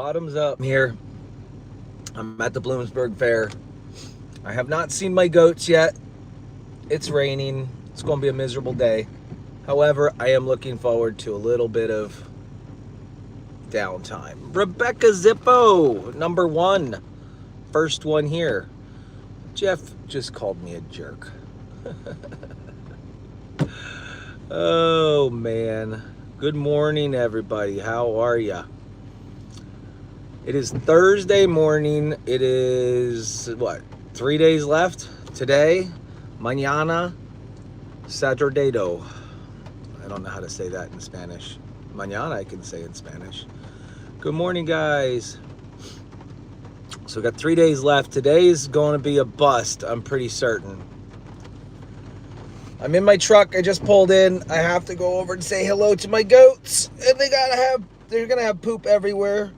Bottoms up here. I'm at the Bloomsburg Fair. I have not seen my goats yet. It's raining. It's going to be a miserable day. However, I am looking forward to a little bit of downtime. Rebecca Zippo, number one. First one here. Jeff just called me a jerk. Oh, man. Good morning, everybody. How are ya? It is Thursday morning. It is, 3 days left? Today, mañana, Saturdado. I don't know how to say that in Spanish. Mañana I can say in Spanish. Good morning, guys. So we got 3 days left. Today is going to be a bust, I'm pretty certain. I'm in my truck. I just pulled in. I have to go over and say hello to my goats. And they're going to have poop everywhere.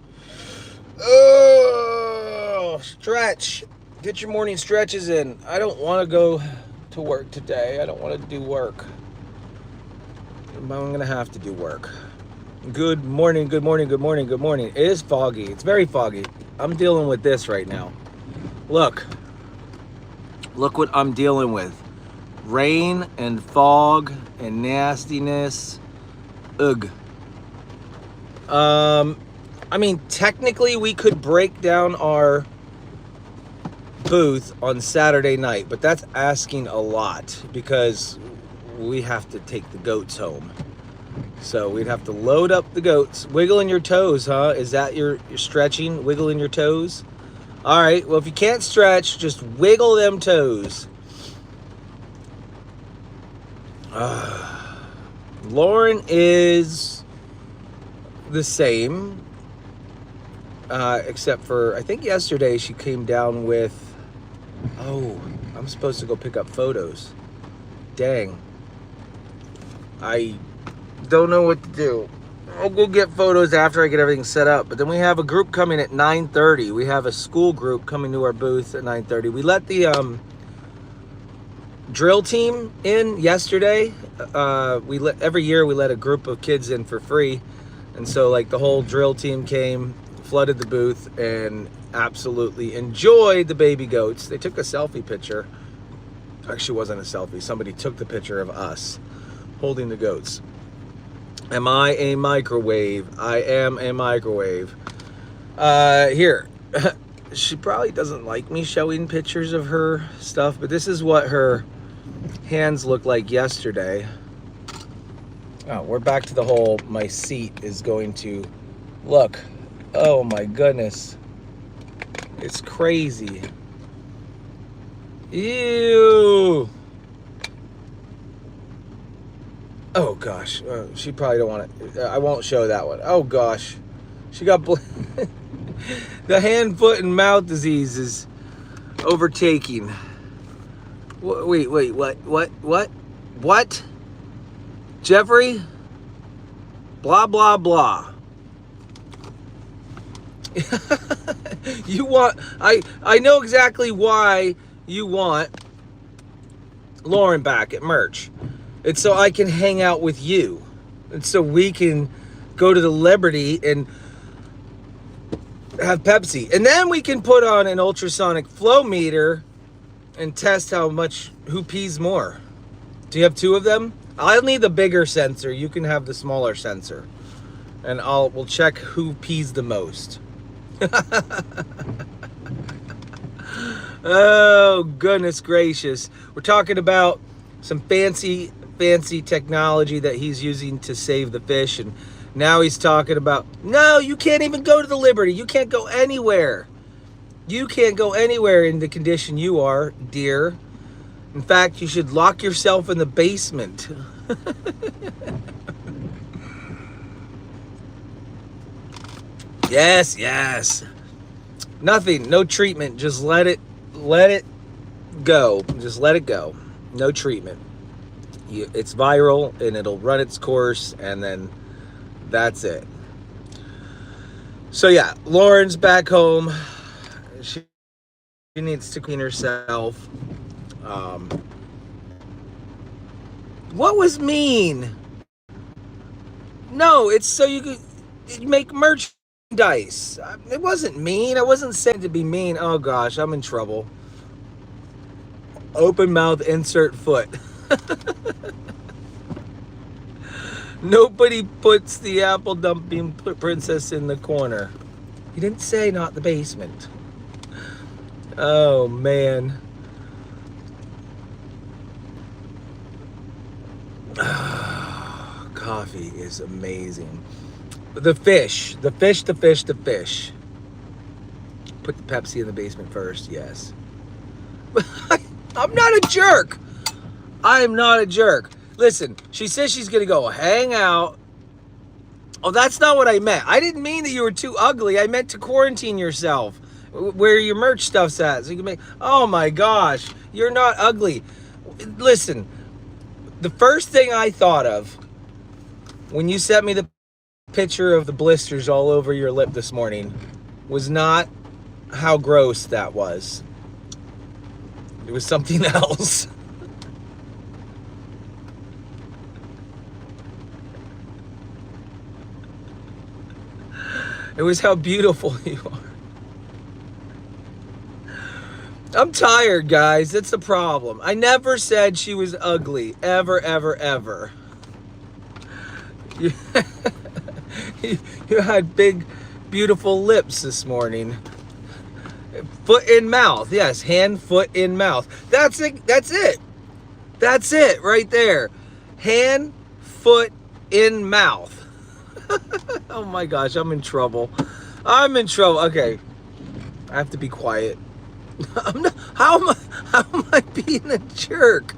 Oh, stretch. Get your morning stretches in. I don't want to go to work today. I don't want to do work. But I'm going to have to do work. Good morning, good morning, good morning, good morning. It is foggy. It's very foggy. I'm dealing with this right now. Look what I'm dealing with. Rain and fog and nastiness. Ugh. I mean, technically we could break down our booth on Saturday night, but that's asking a lot because we have to take the goats home. So we'd have to load up the goats. Wiggling your toes, huh? Is that your stretching? Wiggling your toes? All right, well, if you can't stretch, just wiggle them toes. Lauren is the same, except for, I think yesterday she came down with, I'm supposed to go pick up photos. Dang. I don't know what to do. I'll go get photos after I get everything set up. But then we have a group coming at 9:30. We have a school group coming to our booth at 9:30. We let the drill team in yesterday. Every year we let a group of kids in for free. And so like the whole drill team came, flooded the booth, and absolutely enjoyed the baby goats. They took a selfie picture. Actually, it wasn't a selfie. Somebody took the picture of us holding the goats. Am I a microwave? I am a microwave. Here. She probably doesn't like me showing pictures of her stuff, but this is what her hands looked like yesterday. Oh, we're back to the whole, my seat is going to look. Oh my goodness. It's crazy. Ew. Oh gosh. She probably don't want it. I won't show that one. Oh gosh. She got the hand, foot, and mouth disease is overtaking. Wait, what? Jeffrey? Blah, blah, blah. You want, I know exactly why you want Lauren back at merch. It's so I can hang out with you. It's so we can go to the Liberty and have Pepsi. And then we can put on an ultrasonic flow meter and test who pees more. Do you have two of them? I'll need the bigger sensor. You can have the smaller sensor. And we'll check who pees the most. Oh, goodness gracious. We're talking about some fancy technology that he's using to save the fish. And now he's talking about, no, you can't even go to the Liberty. You can't go anywhere. You can't go anywhere in the condition you are, dear. In fact, you should lock yourself in the basement. Yes. Nothing, no treatment. Just let it go. Just let it go. No treatment. It's viral and it'll run its course, and then that's it. So yeah, Lauren's back home. She needs to clean herself. What was mean? No, it's so you could make merch Dice. It wasn't mean. I wasn't saying to be mean. Oh gosh, I'm in trouble. Open mouth, insert foot. Nobody puts the apple dumping princess in the corner. You didn't say not the basement. Oh man. Coffee is amazing. The fish. Put the Pepsi in the basement first, yes. I'm not a jerk. I am not a jerk. Listen, she says she's gonna go hang out. Oh, that's not what I meant. I didn't mean that you were too ugly. I meant to quarantine yourself where your merch stuff's at. So you can make, oh my gosh, you're not ugly. Listen, the first thing I thought of when you sent me the picture of the blisters all over your lip this morning was not how gross that was. It was something else. It was how beautiful you are. I'm tired, guys. That's the problem. I never said she was ugly. Ever, ever, ever. You had big, beautiful lips this morning. Foot in mouth. Yes, hand, foot in mouth. That's it. That's it. That's it right there. Hand, foot in mouth. Oh my gosh, I'm in trouble. I'm in trouble. Okay, I have to be quiet. I'm not, how am I being a jerk?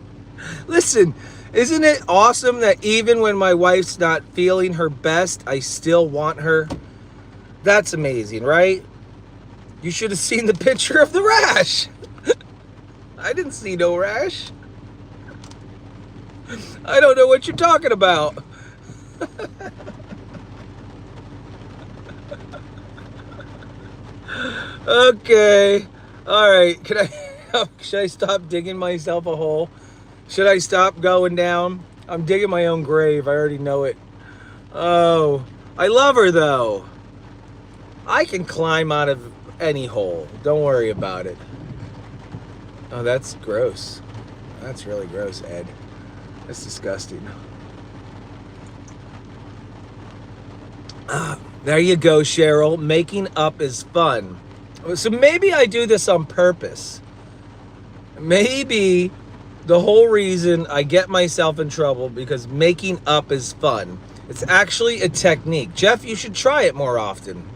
Listen, isn't it awesome that even when my wife's not feeling her best, I still want her? That's amazing, right? You should have seen the picture of the rash. I didn't see no rash. I don't know what you're talking about. Okay. All right. Should I stop digging myself a hole? Should I stop going down? I'm digging my own grave. I already know it. Oh, I love her though. I can climb out of any hole. Don't worry about it. Oh, that's gross. That's really gross, Ed. That's disgusting. There you go, Cheryl. Making up is fun. So maybe I do this on purpose. Maybe the whole reason I get myself in trouble because making up is fun. It's actually a technique. Jeff, you should try it more often.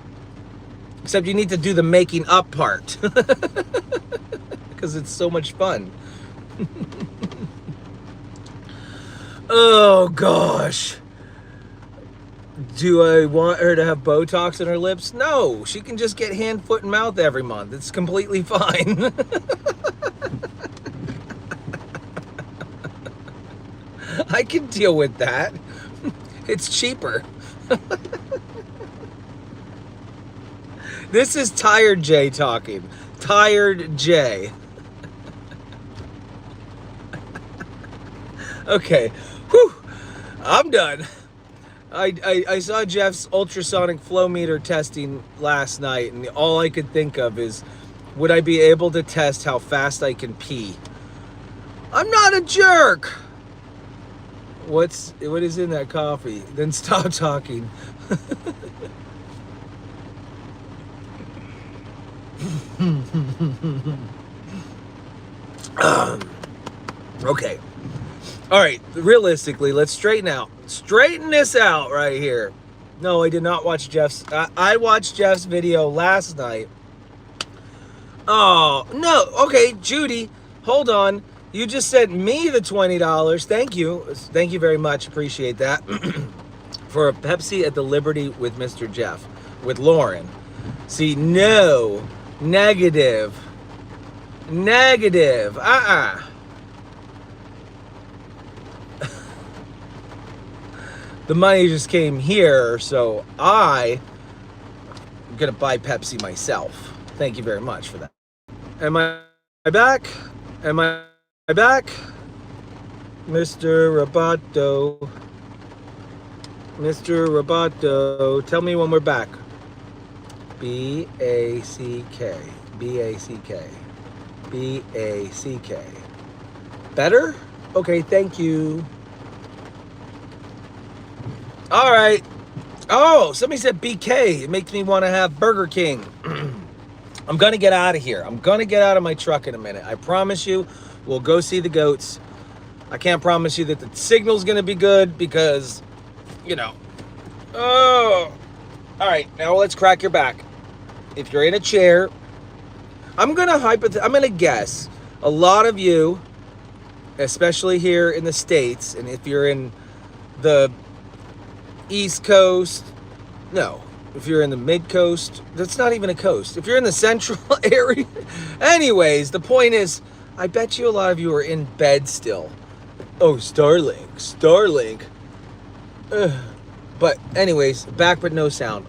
Except you need to do the making up part. Because it's so much fun. Oh, gosh. Do I want her to have Botox in her lips? No, she can just get hand, foot, and mouth every month. It's completely fine. I can deal with that. It's cheaper. This is Tired Jay talking. Tired Jay. Okay. Whew. I'm done. I saw Jeff's ultrasonic flow meter testing last night, and all I could think of is, would I be able to test how fast I can pee? I'm not a jerk. What is in that coffee? Then stop talking. Okay. All right, realistically, let's straighten this out right here. No, I did not watch Jeff's. I watched Jeff's video last night. Oh, no. Okay, Judy, hold on. You just sent me the $20. Thank you. Thank you very much. Appreciate that. For a Pepsi at the Liberty with Mr. Jeff, with Lauren. See, no. Negative. The money just came here, so I'm gonna buy Pepsi myself. Thank you very much for that. Am I back? Am I back? Mr. Roboto. Mr. Roboto, tell me when we're back. B-A-C-K. B-A-C-K. B-A-C-K. Better? Okay, thank you. All right. Oh, somebody said BK. It makes me want to have Burger King. I'm going to get out of here. I'm going to get out of my truck in a minute. I promise you, we'll go see the goats. I can't promise you that the signal's going to be good because, you know. Oh. All right, now let's crack your back. If you're in a chair, I'm going to guess a lot of you, especially here in the States, and if you're in the East Coast, no. If you're in the mid coast, that's not even a coast. If you're in the central area, anyways, the point is, I bet you a lot of you are in bed still. Oh, Starlink. Ugh. But anyways, back but no sound.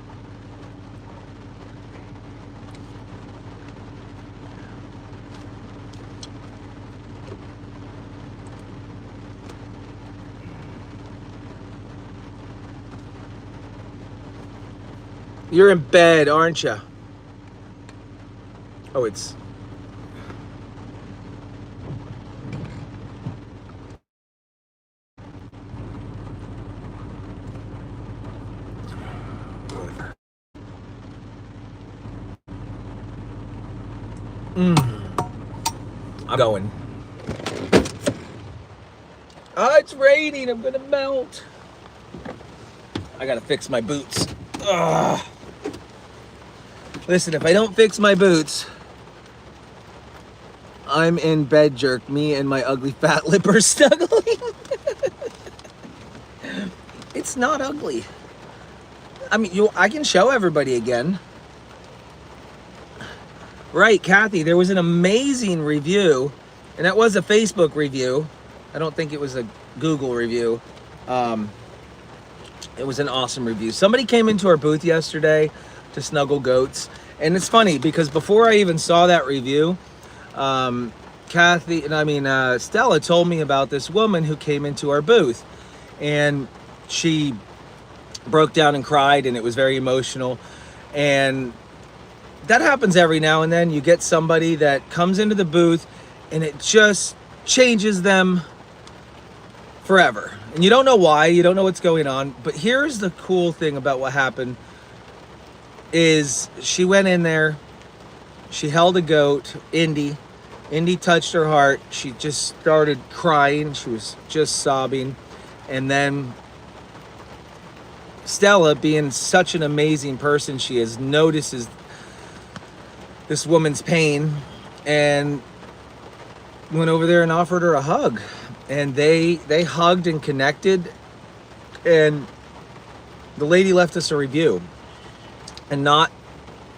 You're in bed, aren't you? Oh, it's... I'm going. Oh, it's raining. I'm gonna melt. I gotta fix my boots. Ugh. Listen, if I don't fix my boots, I'm in bed jerk. Me and my ugly fat lip are snuggling. It's not ugly. I mean, I can show everybody again. Right, Kathy, there was an amazing review, and that was a Facebook review. I don't think it was a Google review. It was an awesome review. Somebody came into our booth yesterday to snuggle goats. And it's funny because before I even saw that review, Stella told me about this woman who came into our booth, and she broke down and cried, and it was very emotional. And that happens every now and then. You get somebody that comes into the booth and it just changes them forever. And you don't know why, you don't know what's going on. But here's the cool thing about what happened is she went in there, she held a goat, Indy touched her heart. She just started crying. She was just sobbing. And then Stella, being such an amazing person she is, notices this woman's pain and went over there and offered her a hug. And they hugged and connected. And the lady left us a review. And not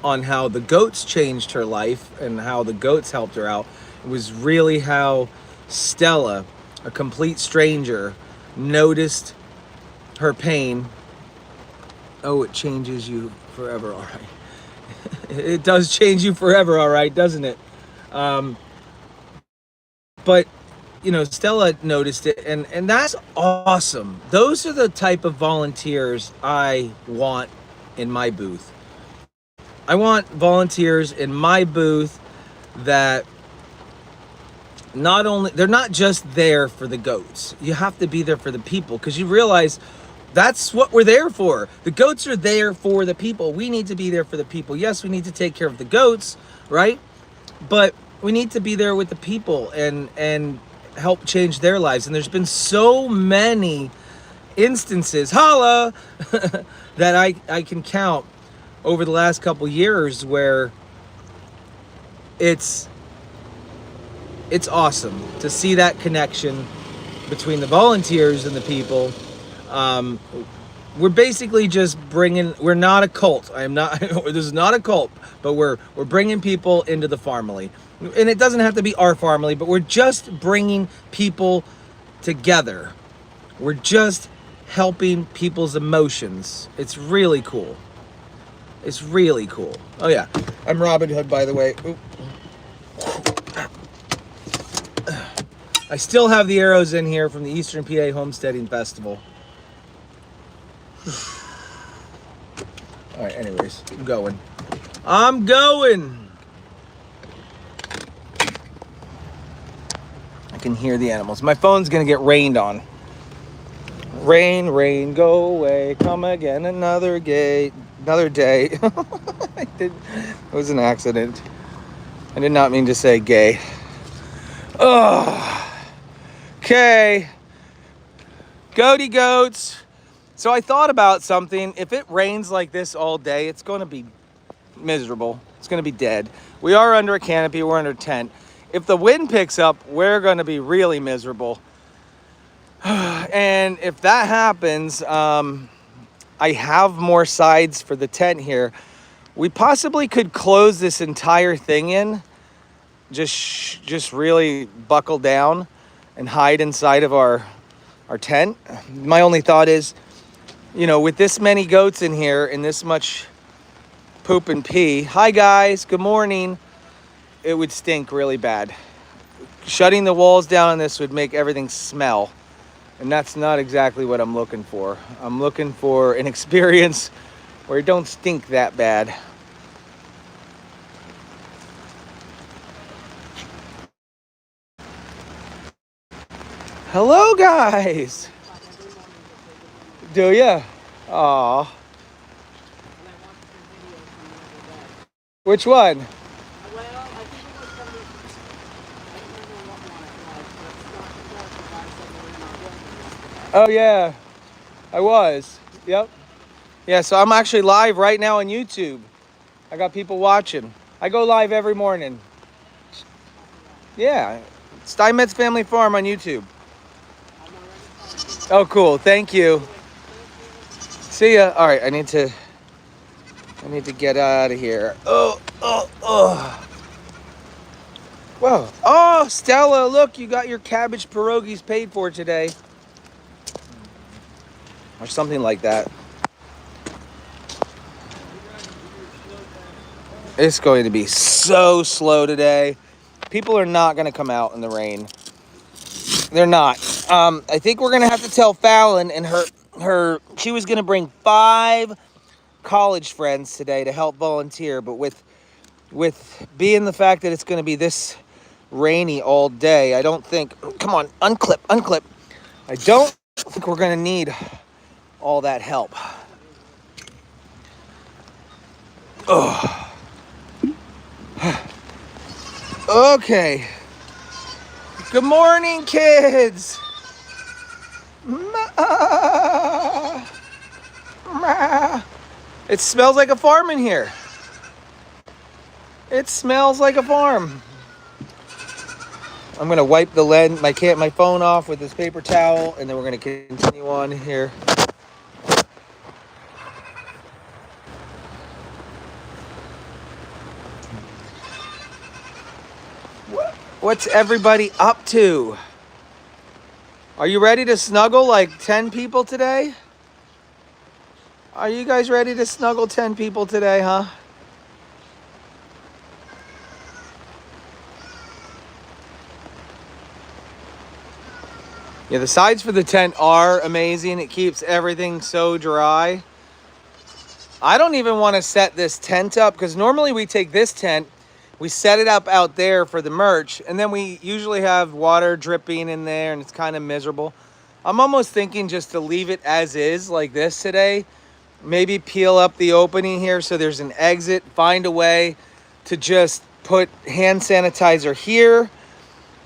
on how the goats changed her life and how the goats helped her out. It was really how Stella, a complete stranger, noticed her pain. Oh, it changes you forever, all right. It does change you forever, all right, doesn't it? But, you know, Stella noticed it, and that's awesome. Those are the type of volunteers I want in my booth. I want volunteers in my booth that they're not just there for the goats. You have to be there for the people, because you realize that's what we're there for. The goats are there for the people. We need to be there for the people. Yes, we need to take care of the goats, right? But we need to be there with the people and help change their lives. And there's been so many instances, holla, that I can count over the last couple years where it's awesome to see that connection between the volunteers and the people. We're basically just we're not a cult. This is not a cult, but we're bringing people into the family. And it doesn't have to be our family, but we're just bringing people together. We're just helping people's emotions. It's really cool. It's really cool. Oh yeah, I'm Robin Hood, by the way. Oop. I still have the arrows in here from the Eastern PA Homesteading Festival. All right, anyways, I'm going. I'm going. I can hear the animals. My phone's gonna get rained on. Rain, rain, go away. Come again another day. It was an accident. I did not mean to say gay. Oh. Okay. Goaty goats. So I thought about something. If it rains like this all day, it's going to be miserable. It's going to be dead. We are under a canopy. We're under a tent. If the wind picks up, we're going to be really miserable. And if that happens, I have more sides for the tent here. We possibly could close this entire thing in. Just really buckle down and hide inside of our tent. My only thought is, you know, with this many goats in here and this much poop and pee, hi guys, good morning, it would stink really bad. Shutting the walls down on this would make everything smell, and that's not exactly what I'm looking for. I'm looking for an experience where it don't stink that bad. Hello guys. Do ya? Aw. Which one? Well, I think it was from I don't remember what one it was, but Scott said we were not Oh yeah, I was. Yep. Yeah, so I'm actually live right now on YouTube. I got people watching. I go live every morning. Yeah, Steinmetzfamilyfarm on YouTube. Oh, cool. Thank you. See ya. All right, I need to get out of here. Oh. Whoa. Oh, Stella, look, you got your cabbage pierogies paid for today. Or something like that. It's going to be so slow today. People are not going to come out in the rain. They're not. I think we're going to have to tell Fallon and she was going to bring 5 college friends today to help volunteer, but with being the fact that it's going to be this rainy all day, I don't think, come on, unclip. I don't think we're going to need all that help. Oh. Okay. Good morning, kids. It smells like a farm in here. It smells like a farm. I'm gonna wipe the lens, my phone off with this paper towel, and then we're gonna continue on here. What's everybody up to? Are you ready to snuggle like 10 people today? Are you guys ready to snuggle 10 people today, huh? Yeah, the sides for the tent are amazing. It keeps everything so dry. I don't even want to set this tent up because normally we take this tent, we set it up out there for the merch, and then we usually have water dripping in there and it's kind of miserable. I'm almost thinking just to leave it as is like this today. Maybe peel up the opening here so there's an exit. Find a way to just put hand sanitizer here.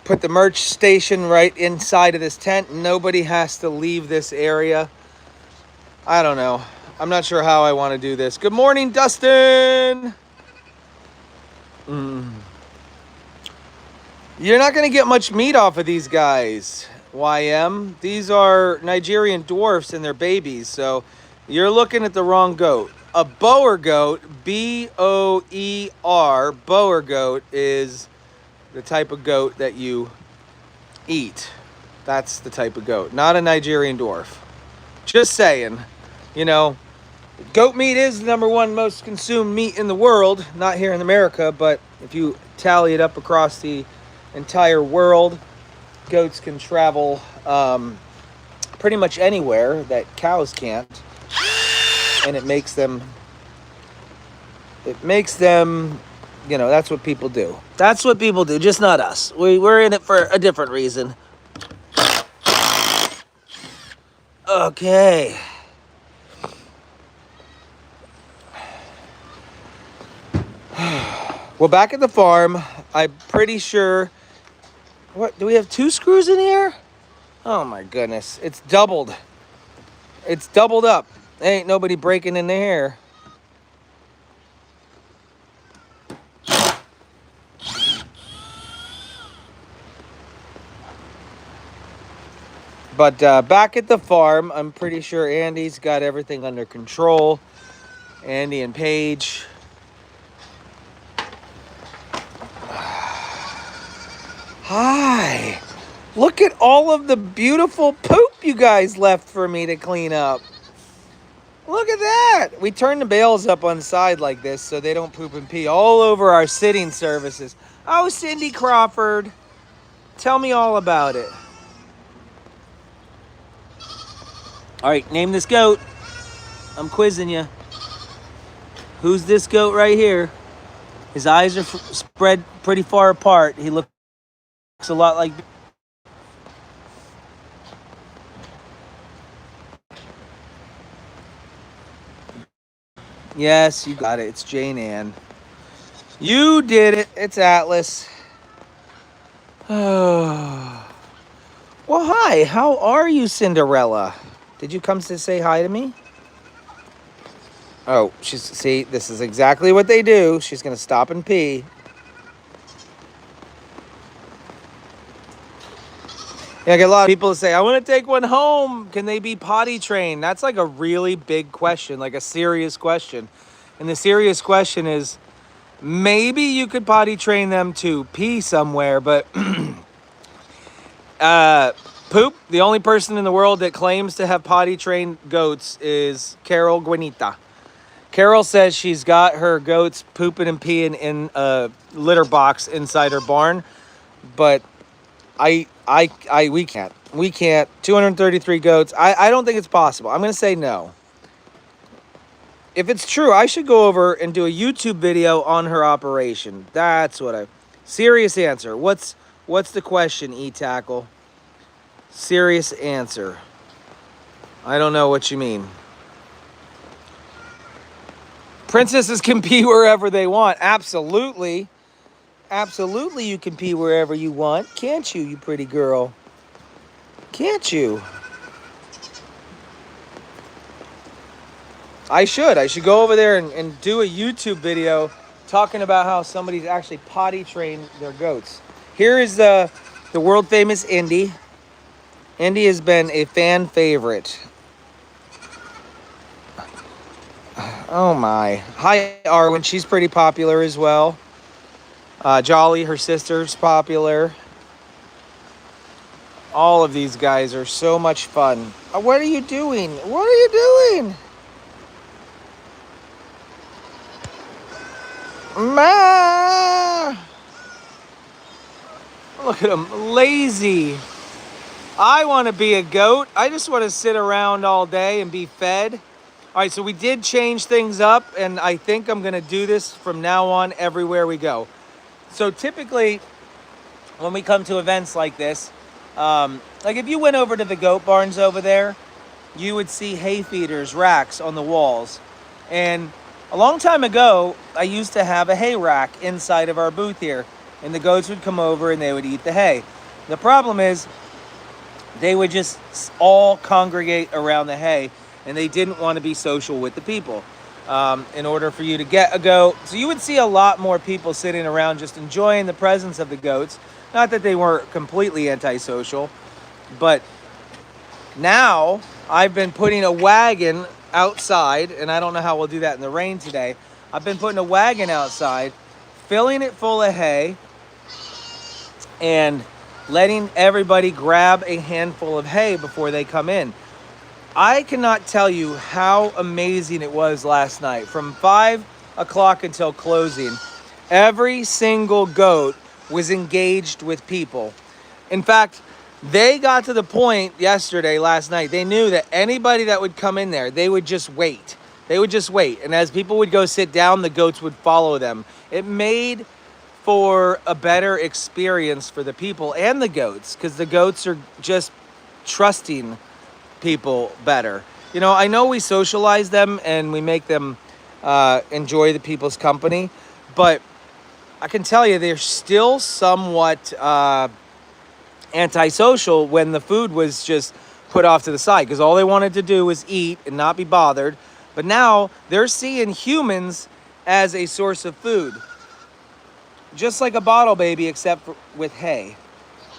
Put the merch station right inside of this tent. Nobody has to leave this area. I don't know. I'm not sure how I want to do this. Good morning, Dustin. You're not going to get much meat off of these guys, YM. These are Nigerian dwarfs and they're babies, so you're looking at the wrong goat. A Boer goat, B-O-E-R, Boer goat is the type of goat that you eat. That's the type of goat, not a Nigerian dwarf. Just saying, you know, goat meat is the #1 most consumed meat in the world, not here in America, but if you tally it up across the entire world, goats can travel pretty much anywhere that cows can't, and it makes them It makes them, that's what people do. That's what people do, just not us. We're in it for a different reason. Okay. Well, back at the farm, I'm pretty sure... What, do we have 2 screws in here? Oh my goodness, it's doubled. It's doubled up. Ain't nobody breaking in the hair. But back at the farm, I'm pretty sure Andy's got everything under control. Andy and Paige. Hi. Look at all of the beautiful poop you guys left for me to clean up. Look at that. We turn the bales up on the side like this so they don't poop and pee all over our sitting surfaces. Oh, Cindy Crawford. Tell me all about it. All right, name this goat. I'm quizzing you. Who's this goat right here? His eyes are spread pretty far apart. He looks a lot like... Yes, you got it. It's Jane Ann. You did it. It's Atlas. Oh. Well, hi. How are you, Cinderella? Did you come to say hi to me? Oh, see, this is exactly what they do. She's going to stop and pee. Yeah, I get a lot of people that say, I want to take one home. Can they be potty trained? That's like a really big question, like a serious question. And the serious question is, maybe you could potty train them to pee somewhere, but poop, the only person in the world that claims to have potty trained goats is Carol Guanita. Carol says she's got her goats pooping and peeing in a litter box inside her barn, but we can't. We can't. 233 goats. I don't think it's possible. I'm going to say no. If it's true, I should go over and do a YouTube video on her operation. That's what serious answer. What's the question, E-Tackle? Serious answer. I don't know what you mean. Princesses can pee wherever they want. Absolutely. Absolutely you can pee wherever you want. Can't you, you pretty girl? Can't you? I should go over there and do a YouTube video talking about how somebody's actually potty trained their goats. Here is the world famous Indy. Indy has been a fan favorite. Oh my. Hi, Arwen. She's pretty popular as well. Jolly, her sister's popular. All of these guys are so much fun. What are you doing? What are you doing? Ma! Look at him, lazy. I want to be a goat. I just want to sit around all day and be fed. All right, so we did change things up, and I think I'm going to do this from now on everywhere we go. So typically, when we come to events like this, like if you went over to the goat barns over there, you would see hay feeders, racks on the walls. And a long time ago, I used to have a hay rack inside of our booth here, and the goats would come over and they would eat the hay. The problem is they would just all congregate around the hay, and they didn't want to be social with the people. In order for you to get a goat. So you would see a lot more people sitting around just enjoying the presence of the goats. Not that they weren't completely antisocial, but now I've been putting a wagon outside, and I don't know how we'll do that in the rain today. I've been putting a wagon outside, filling it full of hay, and letting everybody grab a handful of hay before they come in. I cannot tell you how amazing it was last night. From 5 o'clock until closing, every single goat was engaged with people. In fact, they got to the point last night, they knew that anybody that would come in there, they would just wait. They would just wait. And as people would go sit down, the goats would follow them. It made for a better experience for the people and the goats, because the goats are just trusting people better. You know, I know we socialize them and we make them enjoy the people's company, but I can tell you they're still somewhat antisocial when the food was just put off to the side, because all they wanted to do was eat and not be bothered. But now they're seeing humans as a source of food, just like a bottle baby, except with hay.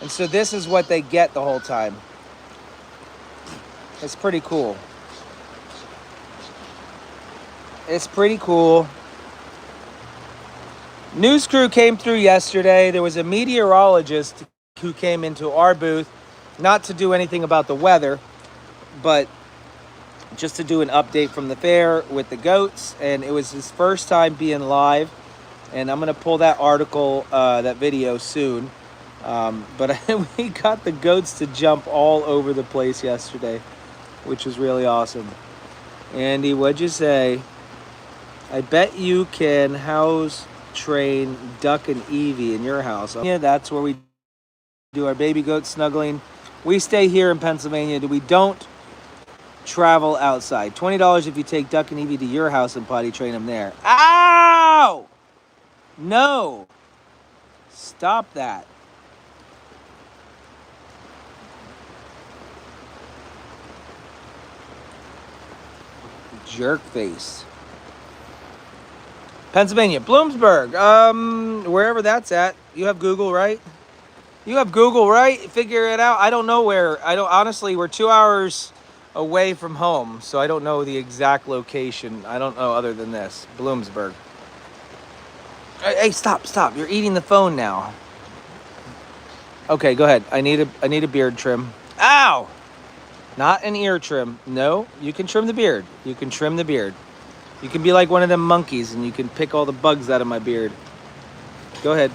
And so this is what they get the whole time. It's pretty cool. It's pretty cool. News crew came through yesterday. There was a meteorologist who came into our booth, not to do anything about the weather, but just to do an update from the fair with the goats. And it was his first time being live. And I'm going to pull that article, that video soon. But we got the goats to jump all over the place yesterday, which was really awesome. Andy, what'd you say? I bet you can house train Duck and Evie in your house. Yeah, that's where we do our baby goat snuggling. We stay here in Pennsylvania. We don't travel outside. $20 if you take Duck and Evie to your house and potty train them there. Ow! No. Stop that. Jerk face. Pennsylvania, Bloomsburg, wherever that's at. You have Google, right? You have Google, right? Figure it out. I don't know where. Honestly, we're 2 hours away from home, so I don't know the exact location. I don't know other than this. Bloomsburg. Hey, stop. You're eating the phone now. Okay, go ahead. I need a beard trim. Ow! Not an ear trim. No, you can trim the beard. You can trim the beard. You can be like one of them monkeys and you can pick all the bugs out of my beard. Go ahead.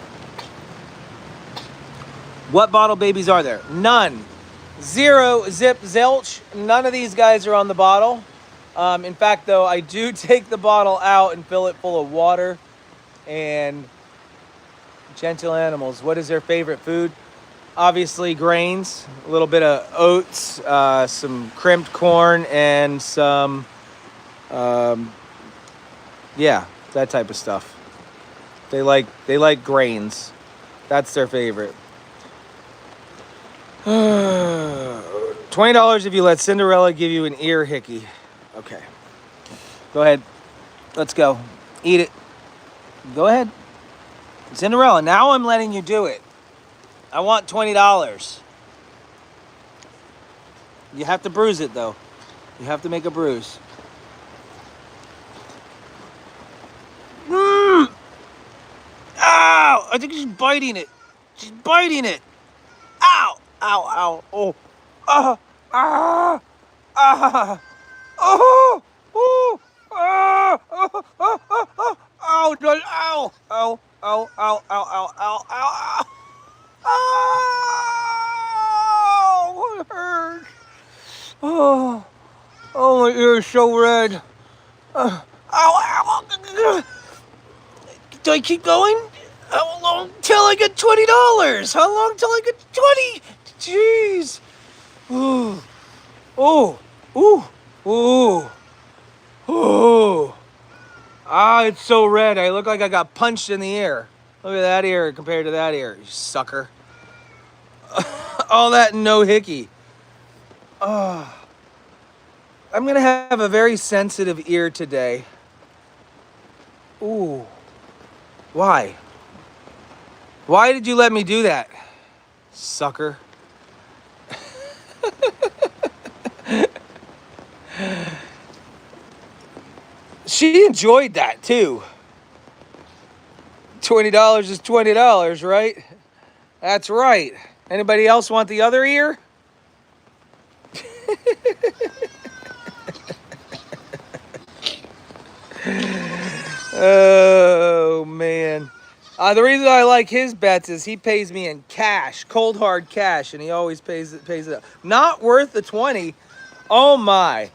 What bottle babies are there? None. Zero, zip, zilch. None of these guys are on the bottle. In fact, though, I do take the bottle out and fill it full of water. And gentle animals, what is their favorite food? Obviously grains, a little bit of oats, some crimped corn, and some, yeah, that type of stuff. They like grains. That's their favorite. $20 if you let Cinderella give you an ear hickey. Okay. Go ahead. Let's go. Eat it. Go ahead. Cinderella, now I'm letting you do it. I want $20. You have to bruise it, though. You have to make a bruise. Ow! I think she's biting it. She's biting it. Ow! Ow, ow. Oh. Ah! Ah! Ah! Oh! Oh! Ah! Oh! Oh! Oh! Oh! Ow! Ow! Ow! Ow! Ow! Ow! Ow! Ow! Ow! Oh, it hurts. Oh, my ear is so red. Ow, ow. Do I keep going? How long till I get $20? How long till I get 20? Jeez. Oh, oh, ooh, ooh, ooh. Ah, it's so red. I look like I got punched in the ear. Look at that ear compared to that ear, you sucker. All that and no hickey. Oh. I'm gonna have a very sensitive ear today. Ooh. Why? Why did you let me do that, sucker? She enjoyed that too. $20 is $20, right? That's right. Anybody else want the other ear? Oh, man. The reason I like his bets is he pays me in cash, cold hard cash, and he always pays it up. Not worth the 20. Oh, my.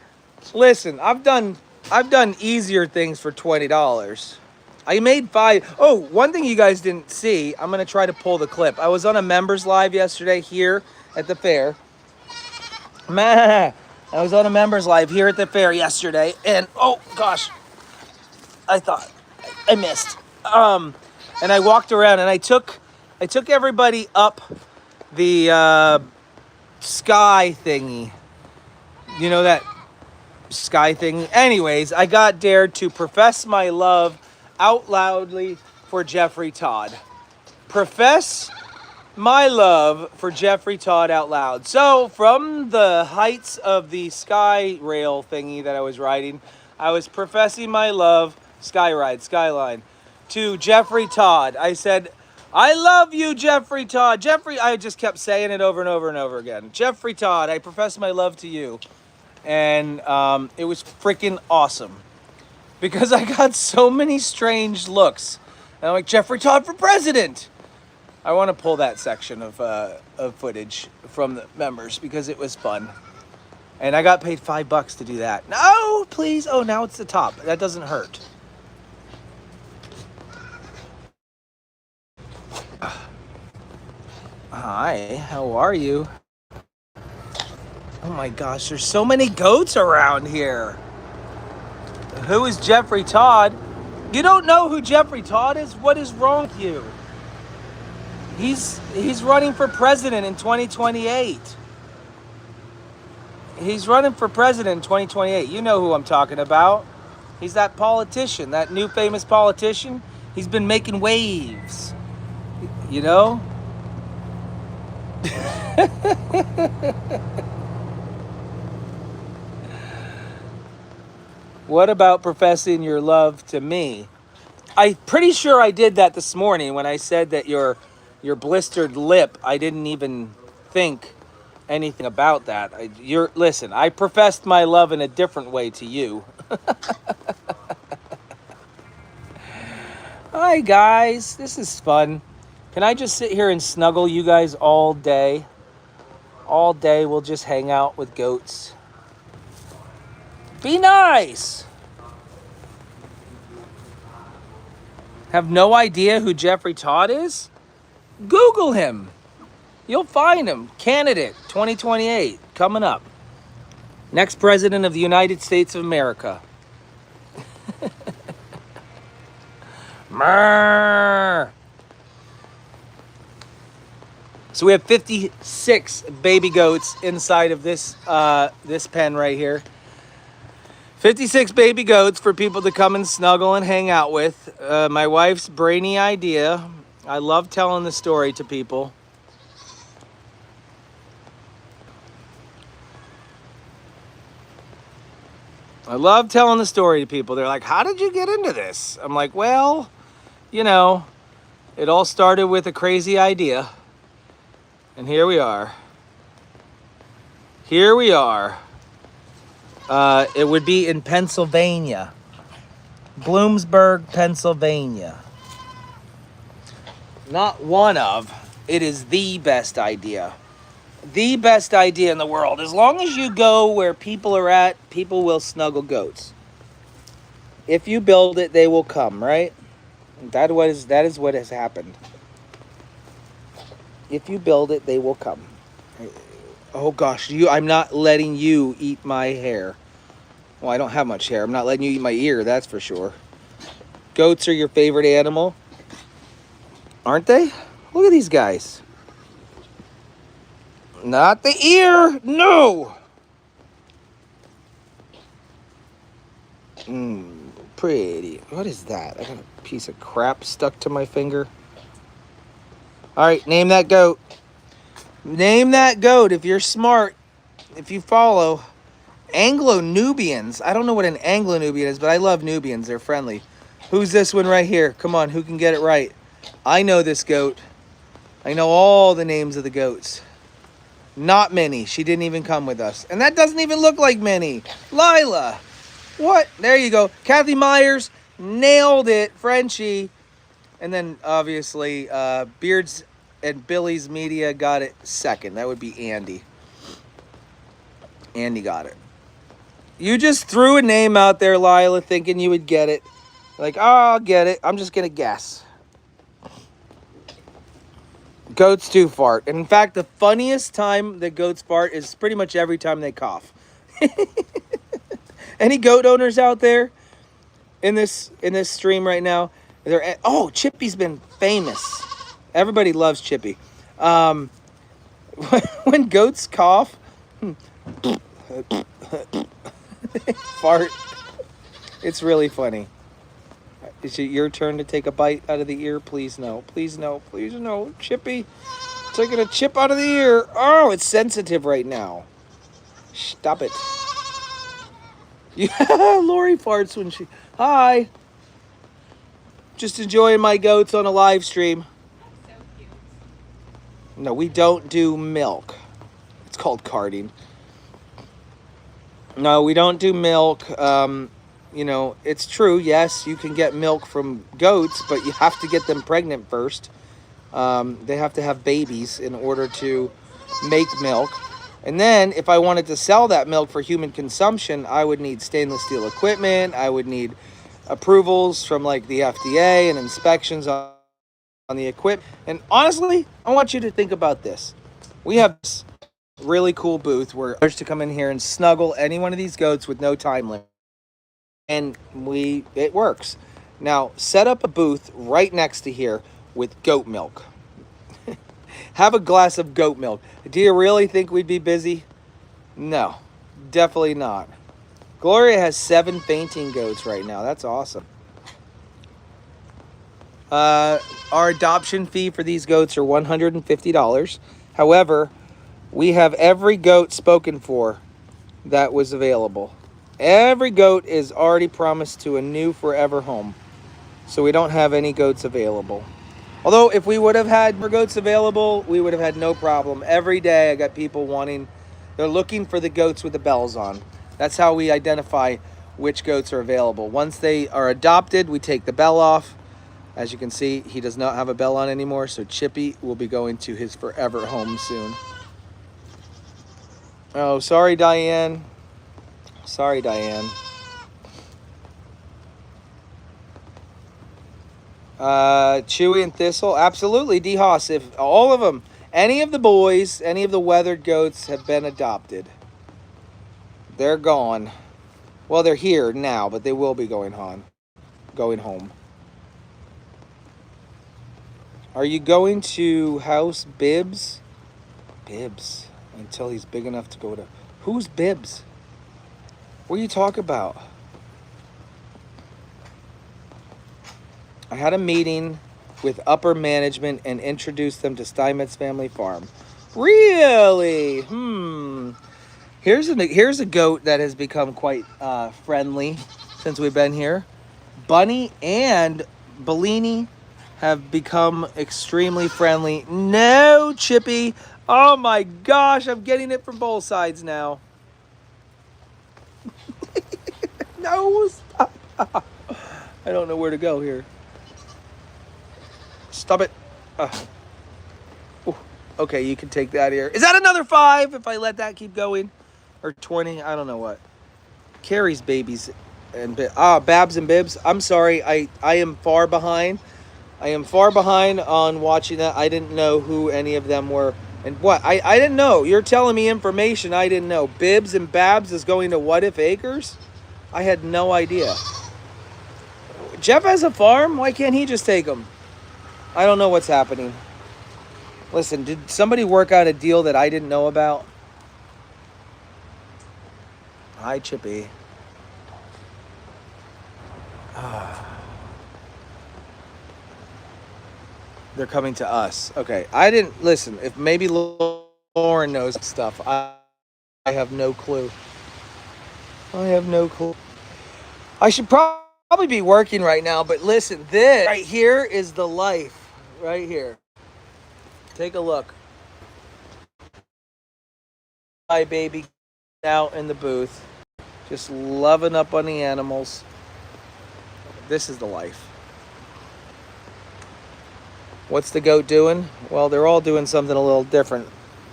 Listen, I've done I've done easier things for $20. I made 5. Oh, one thing you guys didn't see, I'm going to try to pull the clip. I was on a members live yesterday here at the fair. I was on a members live here at the fair yesterday, and oh gosh, I thought I missed. And I walked around and I took everybody up the sky thingy. You know that sky thing. Anyways, I got dared to profess my love out loudly for Jeffrey Todd. Profess my love for Jeffrey Todd out loud. So from the heights of the sky rail thingy that I was riding, I was professing my love, skyline, to Jeffrey Todd. I said, I love you, Jeffrey Todd. Jeffrey, I just kept saying it over and over and over again. Jeffrey Todd, I profess my love to you. And it was freaking awesome because I got so many strange looks. And I'm like, Jeffrey Todd for president. I want to pull that section of footage from the members because it was fun. And I got paid $5 to do that. No, please. Oh, now it's the top. That doesn't hurt. Hi, how are you? Oh my gosh, there's so many goats around here. Who is Jeffrey Todd? You don't know who Jeffrey Todd is? What is wrong with you? He's running for president in 2028. He's running for president in 2028. You know who I'm talking about. He's that politician, that new famous politician. He's been making waves. You know? What about professing your love to me? I'm pretty sure I did that this morning when I said that your blistered lip, I didn't even think anything about that. Listen, I professed my love in a different way to you. Hi guys, this is fun. Can I just sit here and snuggle you guys all day? All day we'll just hang out with goats. Be nice. Have no idea who Jeffrey Todd is? Google him. You'll find him. Candidate 2028 coming up. Next president of the United States of America. Mrrr. So we have 56 baby goats inside of this pen right here. 56 baby goats for people to come and snuggle and hang out with. My wife's brainy idea. I love telling the story to people. I love telling the story to people. They're like, how did you get into this? I'm like, well, you know, it all started with a crazy idea. And here we are. Here we are. It would be in Pennsylvania. Bloomsburg, Pennsylvania. Not one of. It is the best idea. The best idea in the world. As long as you go where people are at, people will snuggle goats. If you build it, they will come, right? That is what has happened. If you build it, they will come. Oh gosh, I'm not letting you eat my hair. Well, I don't have much hair. I'm not letting you eat my ear, that's for sure. Goats are your favorite animal, aren't they? Look at these guys. Not the ear, no. Pretty. What is that? I got a piece of crap stuck to my finger. All right, name that goat. Name that goat if you're smart, if you follow. Anglo-Nubians. I don't know what an Anglo-Nubian is, but I love Nubians. They're friendly. Who's this one right here? Come on, who can get it right? I know this goat. I know all the names of the goats. Not Minnie. She didn't even come with us. And that doesn't even look like Minnie. Lila. What? There you go. Kathy Myers nailed it. Frenchie. And then, obviously, Beards and Billy's Media got it second. That would be Andy. Andy got it. You just threw a name out there, Lila, thinking you would get it. Like, oh, I'll get it. I'm just gonna guess. Goats do fart. And in fact, the funniest time that goats fart is pretty much every time they cough. Any goat owners out there in this stream right now? Oh, Chippy's been famous. Everybody loves Chippy. Um, when goats cough, fart. It's really funny. Is it your turn to take a bite out of the ear? Please no. Please no. Please no. Chippy, taking a chip out of the ear. Oh, it's sensitive right now. Stop it. Yeah, Lori farts when she... Hi. Just enjoying my goats on a live stream. So cute. No, we don't do milk. It's called carding. No, we don't do milk. You know, it's true. Yes, you can get milk from goats, but you have to get them pregnant first. They have to have babies in order to make milk. And then if I wanted to sell that milk for human consumption, I would need stainless steel equipment. I would need approvals from like the FDA and inspections on the equipment. And honestly, I want you to think about this. We have this really cool booth where others to come in here and snuggle any one of these goats with no time limit. And it works. Now, set up a booth right next to here with goat milk. Have a glass of goat milk. Do you really think we'd be busy? No, definitely not. Gloria has 7 fainting goats right now. That's awesome. Our adoption fee for these goats are $150. However, we have every goat spoken for that was available. Every goat is already promised to a new forever home. So we don't have any goats available. Although if we would have had more goats available, we would have had no problem. Every day I got people they're looking for the goats with the bells on. That's how we identify which goats are available. Once they are adopted, we take the bell off. As you can see, he does not have a bell on anymore, so Chippy will be going to his forever home soon. Oh, sorry, Diane. Sorry, Diane. Chewy and Thistle, absolutely, D-Hoss. If all of them, any of the boys, any of the weathered goats have been adopted, they're gone. Well, they're here now, but they will be going home. Are you going to house Bibbs? Bibbs, until he's big enough to go to... Who's Bibbs? What are you talking about? I had a meeting with upper management and introduced them to Steinmetzfamilyfarm. Really? Here's a goat that has become quite friendly since we've been here. Bunny and Bellini have become extremely friendly. No, Chippy. Oh my gosh, I'm getting it from both sides now. No, stop. I don't know where to go here. Stop it. Okay, you can take that here. Is that another 5 if I let that keep going? Or 20? I don't know what. Carrie's babies and Babs and Bibs. I'm sorry. I am far behind. I am far behind on watching that. I didn't know who any of them were. And what? I didn't know. You're telling me information I didn't know. Bibs and Babs is going to What If Acres? I had no idea. Jeff has a farm? Why can't he just take them? I don't know what's happening. Listen, did somebody work out a deal that I didn't know about? Hi, Chippy. They're coming to us. Okay, I didn't listen. If maybe Lauren knows stuff, I have no clue. I have no clue. I should probably be working right now, but listen, this right here is the life. Right here. Take a look. Hi, baby. Out in the booth. Just loving up on the animals. This is the life. What's the goat doing? Well, they're all doing something a little different.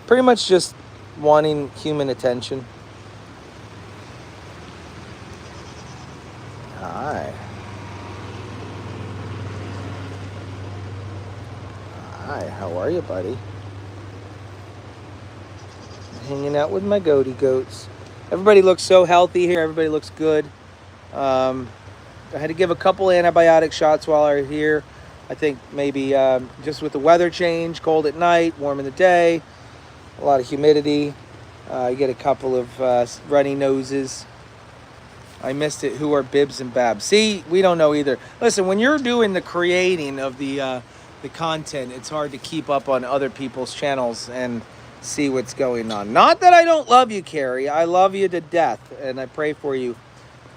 Pretty much just wanting human attention. Hi, how are you, buddy? Hanging out with my goaty goats. Everybody looks so healthy here. Everybody looks good. I had to give a couple antibiotic shots while I was here. I think maybe just with the weather change, cold at night, warm in the day, a lot of humidity. You get a couple of runny noses. I missed it. Who are Bibs and Babs? See, we don't know either. Listen, when you're doing the creating of the content, it's hard to keep up on other people's channels and see what's going on. Not that I don't love you, Carrie. I love you to death, and I pray for you.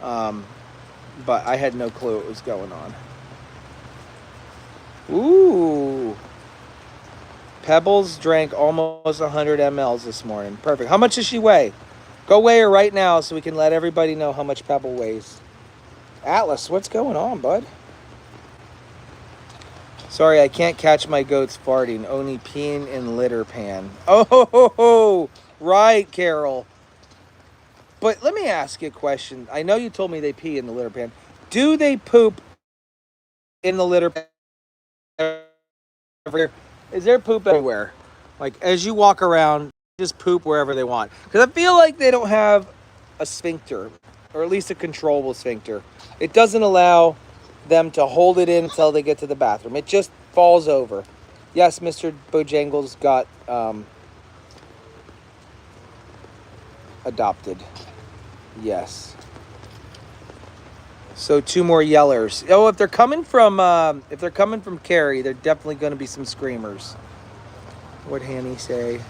But I had no clue what was going on. Ooh. Pebbles drank almost 100 mLs this morning. Perfect. How much does she weigh? Go weigh her right now so we can let everybody know how much Pebble weighs. Atlas, what's going on, bud? Sorry, I can't catch my goats farting. Only peeing in litter pan. Oh, right, Carol. But let me ask you a question. I know you told me they pee in the litter pan. Do they poop in the litter pan? Is there poop everywhere? Like, as you walk around, just poop wherever they want. Because I feel like they don't have a sphincter, or at least a controllable sphincter. It doesn't allow them to hold it in until they get to the bathroom. It just falls over. Yes, Mr. Bojangles got adopted. Yes. So 2 more yellers. Oh, if they're coming from Carrie, they're definitely going to be some screamers. What'd Hanny say?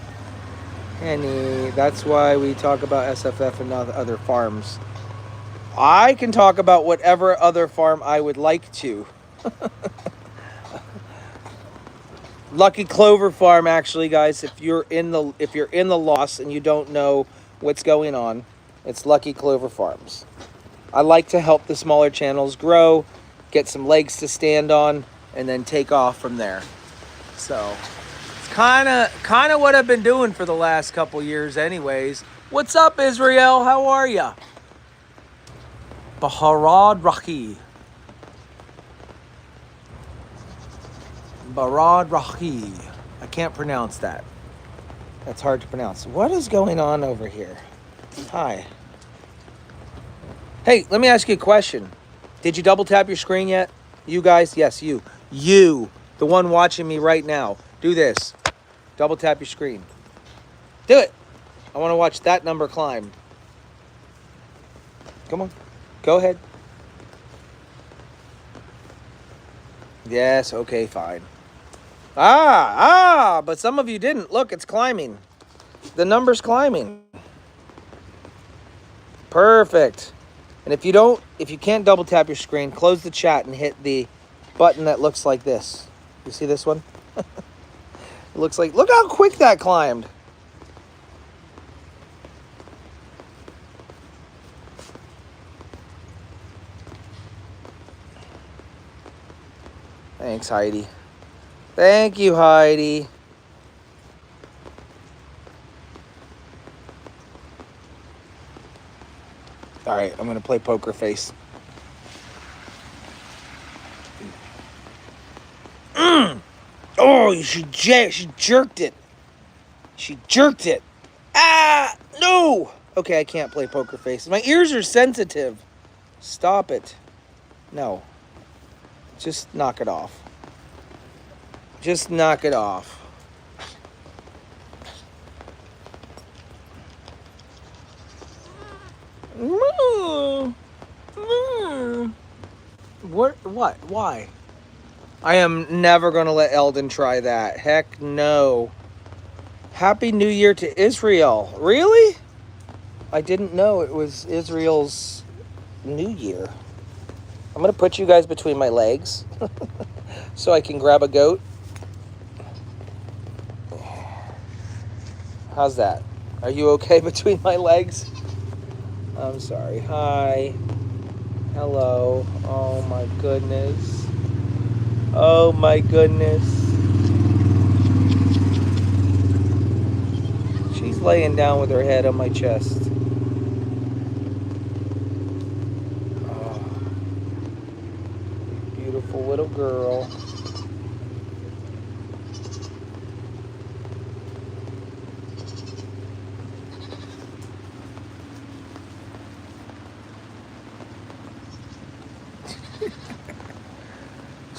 Hanny, that's why we talk about SFF and not other farms. I can talk about whatever other farm I would like to. Lucky Clover Farm, actually, guys. If you're in the loss and you don't know what's going on, it's Lucky Clover Farms. I like to help the smaller channels grow, get some legs to stand on, and then take off from there. So it's kind of what I've been doing for the last couple years, anyways. What's up, Israel? How are ya? Baharad Rahi. Barad Rahi. I can't pronounce that. That's hard to pronounce. What is going on over here? Hi. Hey, let me ask you a question. Did you double tap your screen yet? You guys? Yes, you. You, the one watching me right now. Do this. Double tap your screen. Do it. I want to watch that number climb. Come on. Go ahead. Yes, okay, fine. But some of you didn't. Look, it's climbing. The number's climbing. Perfect. And if you can't double tap your screen, close the chat and hit the button that looks like this. You see this one? It looks like, look how quick that climbed. Thanks, Heidi. Thank you, Heidi. All right, I'm going to play poker face. Oh, she jerked it. She jerked it. Ah, no. Okay, I can't play poker face. My ears are sensitive. Stop it. No. Just knock it off. Just knock it off. What? Why? I am never going to let Eldon try that. Heck no. Happy New Year to Israel. Really? I didn't know it was Israel's New Year. I'm going to put you guys between my legs so I can grab a goat. How's that? Are you okay between my legs? I'm sorry. Hi. Hello. Oh my goodness. Oh my goodness. She's laying down with her head on my chest. Oh. Beautiful little girl.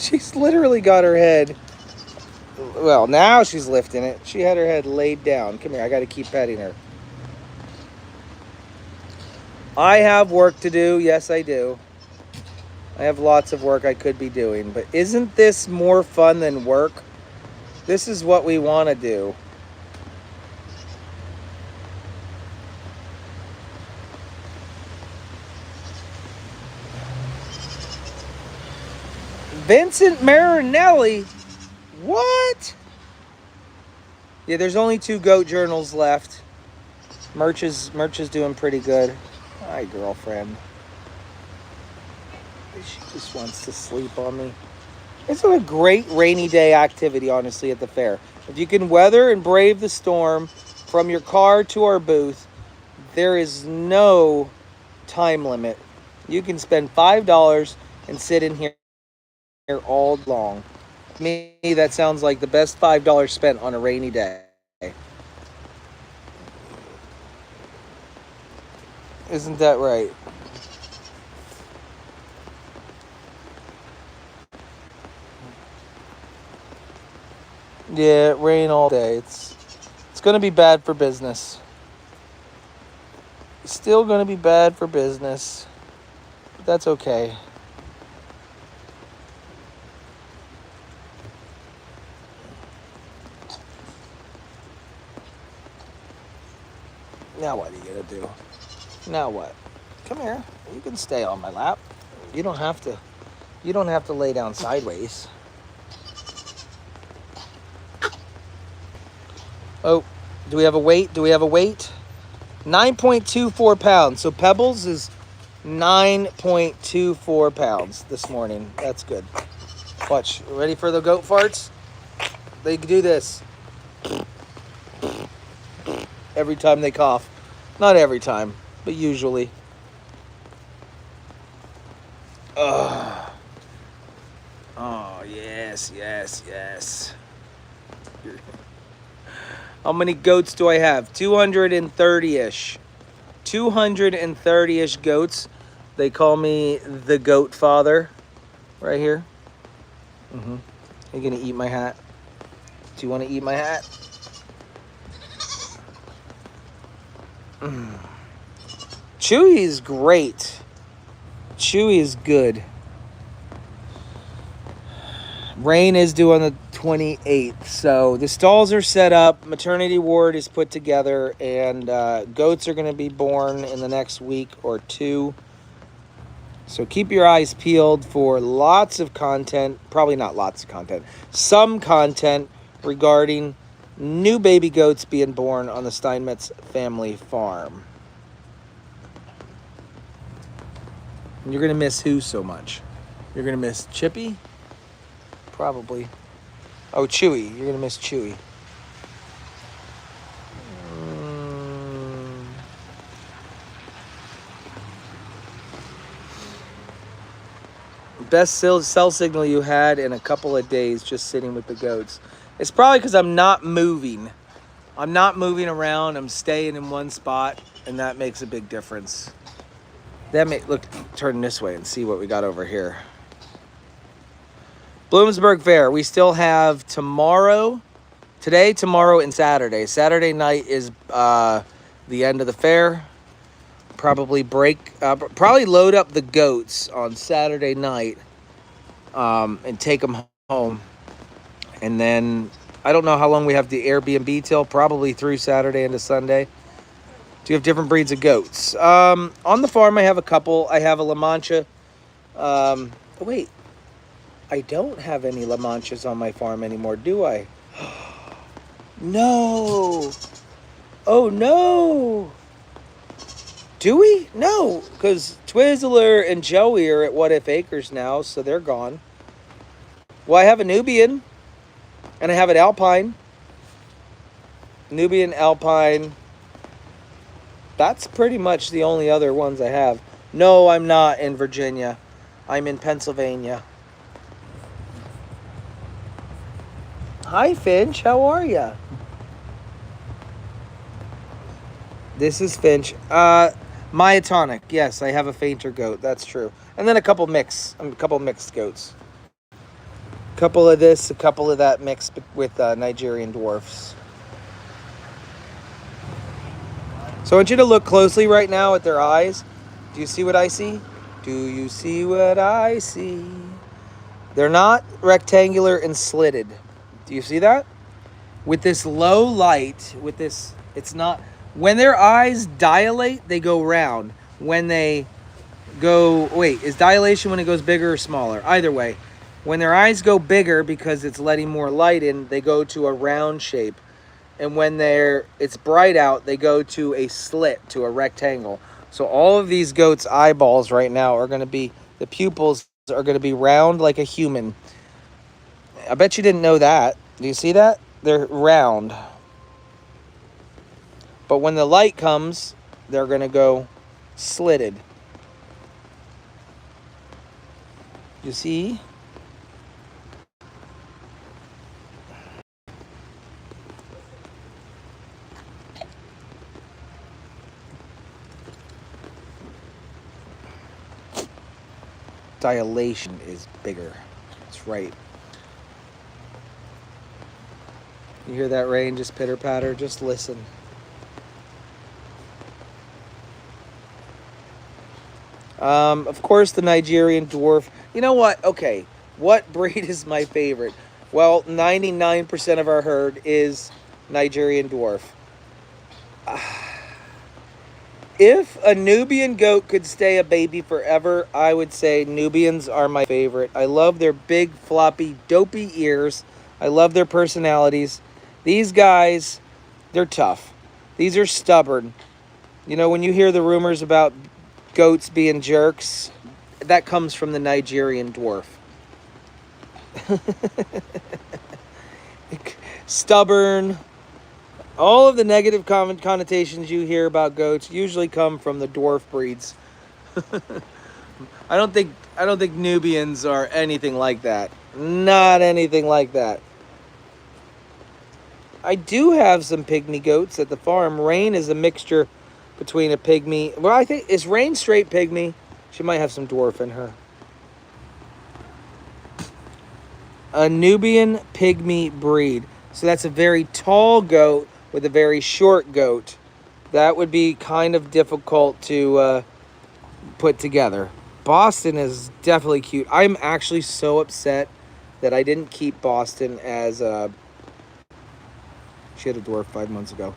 She's literally got her head. Well, now she's lifting it. She had her head laid down. Come here, I got to keep petting her. I have work to do. Yes, I do. I have lots of work I could be doing. But isn't this more fun than work? This is what we want to do. Vincent Marinelli? What? Yeah, there's only 2 goat journals left. Merch is doing pretty good. Hi, girlfriend. She just wants to sleep on me. It's a great rainy day activity, honestly, at the fair. If you can weather and brave the storm from your car to our booth, there is no time limit. You can spend $5 and sit in here all long. To me, that sounds like the best $5 spent on a rainy day. Isn't that right? Yeah, rain all day. It's going to be bad for business. It's still going to be bad for business. But that's okay. Now what are you going to do? Now what? Come here. You can stay on my lap. You don't have to lay down sideways. Oh, do we have a weight? 9.24 pounds. So Pebbles is 9.24 pounds this morning. That's good. Watch. Ready for the goat farts? They do this every time they cough. Not every time, but usually. Oh, yes. How many goats do I have? 230-ish. 230-ish goats. They call me the goat father right here. You're going to eat my hat? Do you want to eat my hat? Chewy is great. Chewy is good. Rain is due on the 28th. So the stalls are set up. Maternity ward is put together. And goats are going to be born in the next week or 2. So keep your eyes peeled for lots of content. Probably not lots of content. Some content regarding new baby goats being born on the Steinmetzfamilyfarm. You're going to miss who so much? You're going to miss Chippy? Probably. Oh, Chewy. You're going to miss Chewy. Best cell signal you had in a couple of days just sitting with the goats. It's probably because I'm not moving. I'm not moving around. I'm staying in one spot, and that makes a big difference. Look, turn this way and see what we got over here. Bloomsburg Fair. We still have today, tomorrow, and Saturday. Saturday night is the end of the fair. Probably load up the goats on Saturday night and take them home. And then I don't know how long we have the Airbnb till. Probably through Saturday into Sunday. Do you have different breeds of goats? On the farm, I have a couple. I have a La Mancha. Wait. I don't have any La Manchas on my farm anymore, do I? No. Oh, no. Do we? No, because Twizzler and Joey are at What If Acres now, so they're gone. Well, I have a Nubian, and I have an Alpine. Nubian, Alpine. That's pretty much the only other ones I have. No, I'm not in Virginia. I'm in Pennsylvania. Hi, Finch. How are ya? This is Finch. Myotonic. Yes, I have a fainter goat. That's true. And then a couple mixed goats. couple of this, a couple of that mixed with Nigerian dwarfs. So I want you to look closely right now at their eyes. Do you see what I see? Do you see what I see? They're not rectangular and slitted. Do you see that? With this low light, with this, it's not, when their eyes dilate, they go round. When they go, wait, is dilation when it goes bigger or smaller? Either way, when their eyes go bigger because it's letting more light in, they go to a round shape. And when it's bright out, they go to a slit, to a rectangle. So all of these goats' eyeballs right now are going to be, the pupils are going to be round like a human. I bet you didn't know that. Do you see that? They're round. But when the light comes, they're going to go slitted. You see? Dilation is bigger. That's right. You hear that rain just pitter patter? Just listen. Of course, the Nigerian dwarf. You know what? Okay, what breed is my favorite? Well, 99% of our herd is Nigerian dwarf. If a Nubian goat could stay a baby forever, I would say Nubians are my favorite. I love their big, floppy, dopey ears. I love their personalities. These guys, they're tough. These are stubborn. You know, when you hear the rumors about goats being jerks, that comes from the Nigerian dwarf. Stubborn. All of the negative connotations you hear about goats usually come from the dwarf breeds. I don't think Nubians are anything like that. Not anything like that. I do have some pygmy goats at the farm. Rain is a mixture between a pygmy. Well, I think, is Rain straight pygmy? She might have some dwarf in her. A Nubian pygmy breed. So that's a very tall goat with a very short goat. That would be kind of difficult to put together. Boston is definitely cute. I'm actually so upset that I didn't keep Boston as she had a dwarf 5 months ago.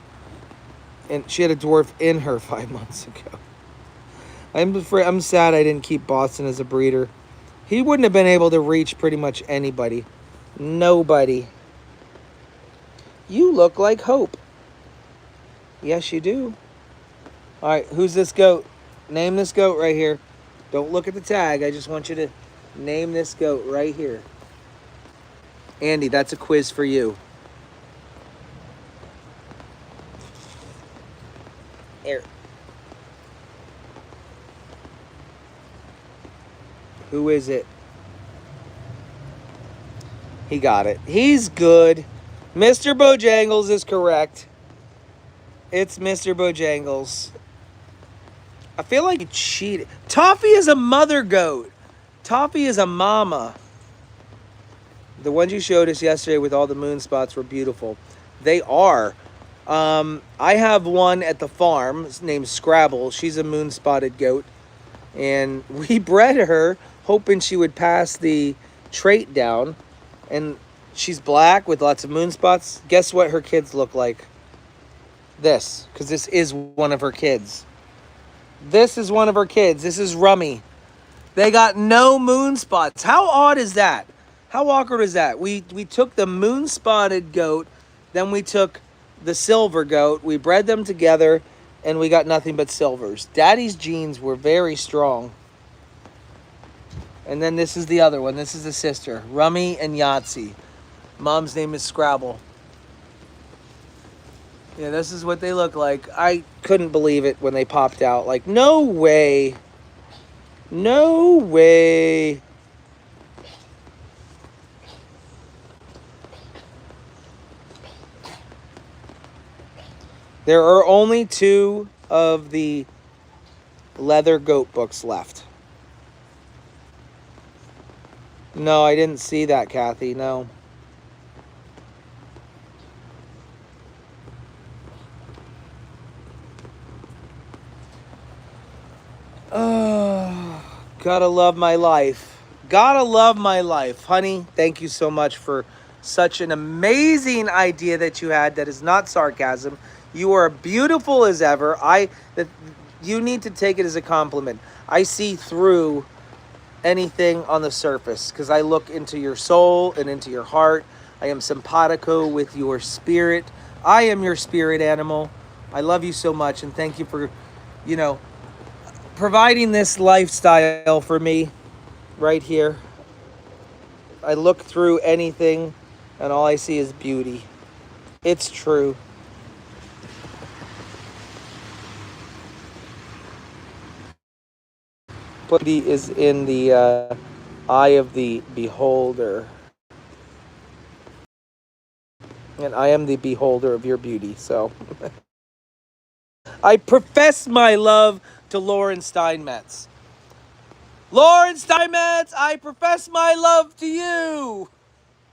And she had a dwarf in her 5 months ago. I'm sad I didn't keep Boston as a breeder. He wouldn't have been able to reach pretty much anybody. Nobody. You look like Hope. Yes, you do. All right, who's this goat? Name this goat right here. Don't look at the tag. I just want you to name this goat right here. Andy, that's a quiz for you. Here. Who is it? He got it. He's good. Mr. Bojangles is correct. It's Mr. Bojangles. I feel like you cheated. Toffee is a mother goat. Toffee is a mama. The ones you showed us yesterday with all the moon spots were beautiful. They are. I have one at the farm named Scrabble. She's a moon spotted goat. And we bred her hoping she would pass the trait down. And she's black with lots of moon spots. Guess what her kids look like? This, because this is one of her kids. This is one of her kids. This is Rummy. They got no moon spots. How odd is that? How awkward is that? We took the moon spotted goat, then we took the silver goat. We bred them together, and we got nothing but silvers. Daddy's genes were very strong. And then this is the other one. This is the sister, Rummy and Yahtzee. Mom's name is Scrabble. Yeah, this is what they look like. I couldn't believe it when they popped out. Like, no way. No way. There are only 2 of the leather goat books left. No, I didn't see that, Kathy. No. Oh, gotta love my life. Gotta love my life. Honey, thank you so much for such an amazing idea that you had that is not sarcasm. You are beautiful as ever. That you need to take it as a compliment. I see through anything on the surface because I look into your soul and into your heart. I am simpatico with your spirit. I am your spirit animal. I love you so much and thank you for, you know, providing this lifestyle for me right here. I look through anything and all I see is beauty. It's true. Beauty is in the eye of the beholder. And I am the beholder of your beauty, so. I profess my love to Lauren Steinmetz. Lauren Steinmetz, I profess my love to you.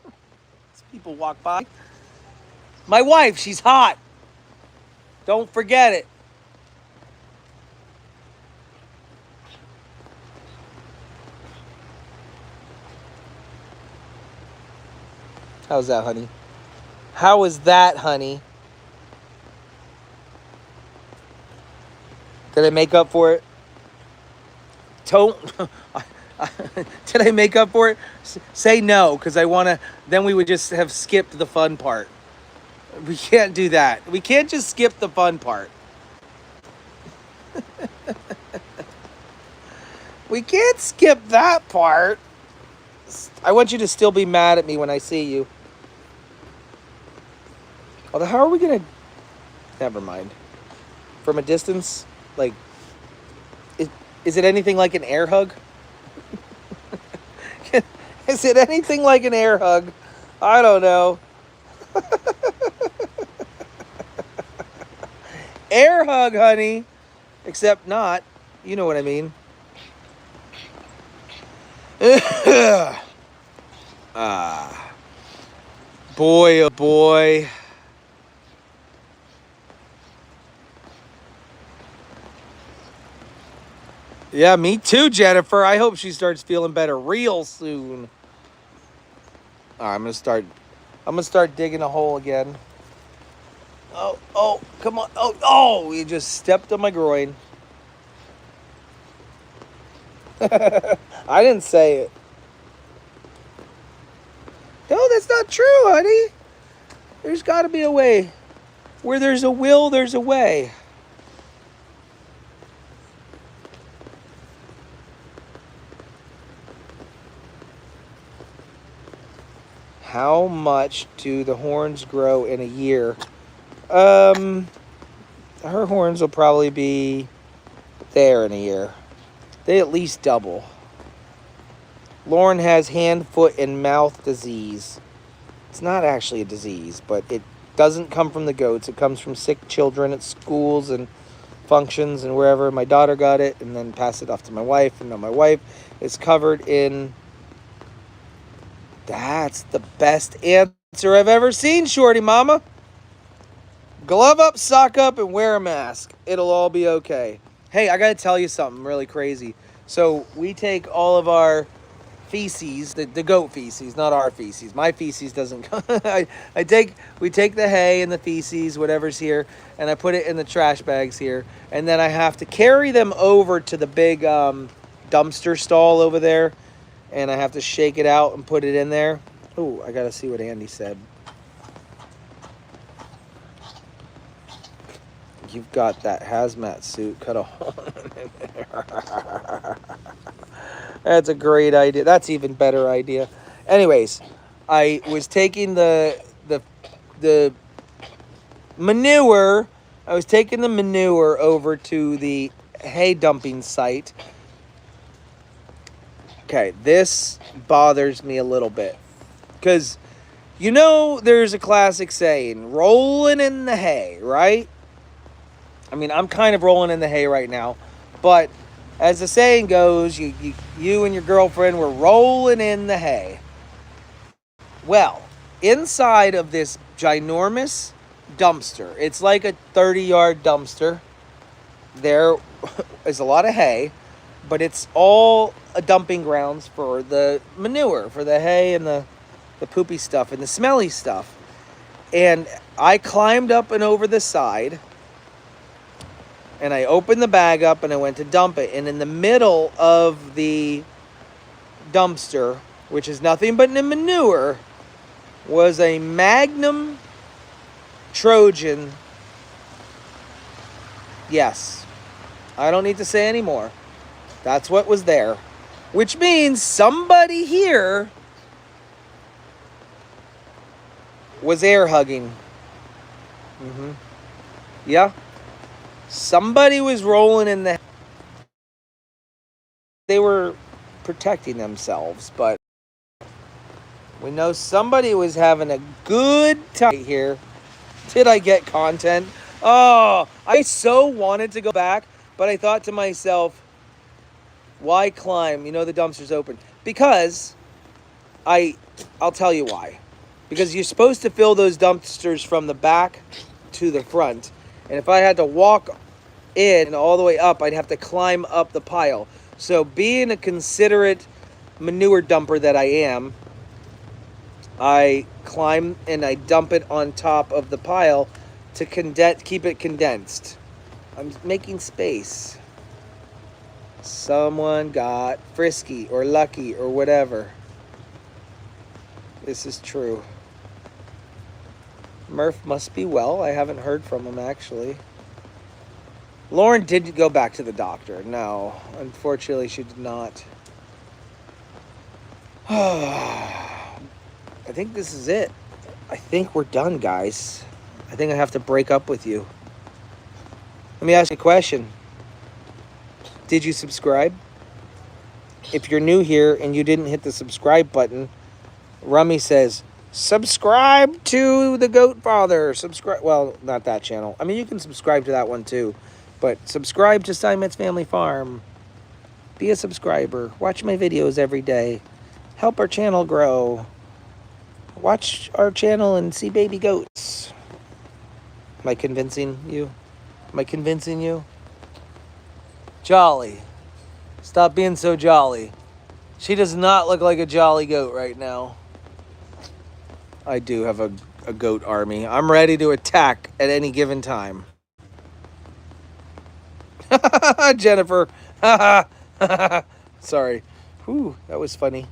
As people walk by. My wife, she's hot. Don't forget it. How's that, honey? How is that, honey? Did I make up for it? Don't. Did I make up for it? Say no, because I want to. Then we would just have skipped the fun part. We can't do that. We can't just skip the fun part. We can't skip that part. I want you to still be mad at me when I see you. Although, how are we going to... Never mind. From a distance, like... Is it anything like an air hug? Is it anything like an air hug? I don't know. Air hug, honey. Except not. You know what I mean. Boy, oh boy. Yeah, me too, Jennifer. I hope she starts feeling better real soon. All right, I'm gonna start digging a hole again. Oh, come on. Oh, you just stepped on my groin. I didn't say it. No, that's not true, honey. There's got to be a way. Where there's a will, there's a way. How much do the horns grow in a year? Her horns will probably be there in a year. They at least double. Lauren has hand, foot, and mouth disease. It's not actually a disease, but it doesn't come from the goats. It comes from sick children at schools and functions and wherever. My daughter got it and then passed it off to my wife. And now my wife is covered in... That's the best answer I've ever seen, Shorty Mama. Glove up, sock up, and wear a mask. It'll all be okay. Hey, I gotta tell you something really crazy. So we take all of our feces, the goat feces, not our feces. My feces doesn't come. We take the hay and the feces, whatever's here, and I put it in the trash bags here. And then I have to carry them over to the big dumpster stall over there. And I have to shake it out and put it in there. Oh, I gotta see what Andy said. You've got that hazmat suit. Cut a hole in there. That's a great idea. That's even better idea. Anyways, I was taking the manure. I was taking the manure over to the hay dumping site. Okay, this bothers me a little bit. Because, you know, there's a classic saying, rolling in the hay, right? I mean, I'm kind of rolling in the hay right now. But as the saying goes, you and your girlfriend were rolling in the hay. Well, inside of this ginormous dumpster, it's like a 30-yard dumpster. There is a lot of hay, but it's all a dumping grounds for the manure, for the hay and the poopy stuff and the smelly stuff. And I climbed up and over the side, and I opened the bag up and I went to dump it. And in the middle of the dumpster, which is nothing but manure, was a Magnum Trojan. Yes, I don't need to say any more. That's what was there. Which means somebody here was air hugging. Yeah. Somebody was rolling in the... They were protecting themselves, but we know somebody was having a good time here. Did I get content? Oh, I so wanted to go back, but I thought to myself, why climb? You know the dumpster's open. Because I'll tell you why. Because you're supposed to fill those dumpsters from the back to the front. And if I had to walk in all the way up, I'd have to climb up the pile. So being a considerate manure dumper that I am, I climb and I dump it on top of the pile to keep it condensed. I'm making space. Someone got frisky or lucky or whatever. This is true. Murph must be well. I haven't heard from him, actually. Lauren didn't go back to the doctor. No, unfortunately, she did not. I think this is it. I think we're done, guys. I think I have to break up with you. Let me ask you a question. Did you subscribe? If you're new here and you didn't hit the subscribe button, Rummy says, subscribe to the Goat Father. Subscribe. Well, not that channel. I mean, you can subscribe to that one too. But subscribe to Steinmetzfamilyfarm. Be a subscriber. Watch my videos every day. Help our channel grow. Watch our channel and see baby goats. Am I convincing you? Am I convincing you? Jolly. Stop being so jolly. She does not look like a jolly goat right now. I do have a goat army. I'm ready to attack at any given time. Jennifer. Sorry. Whew, that was funny.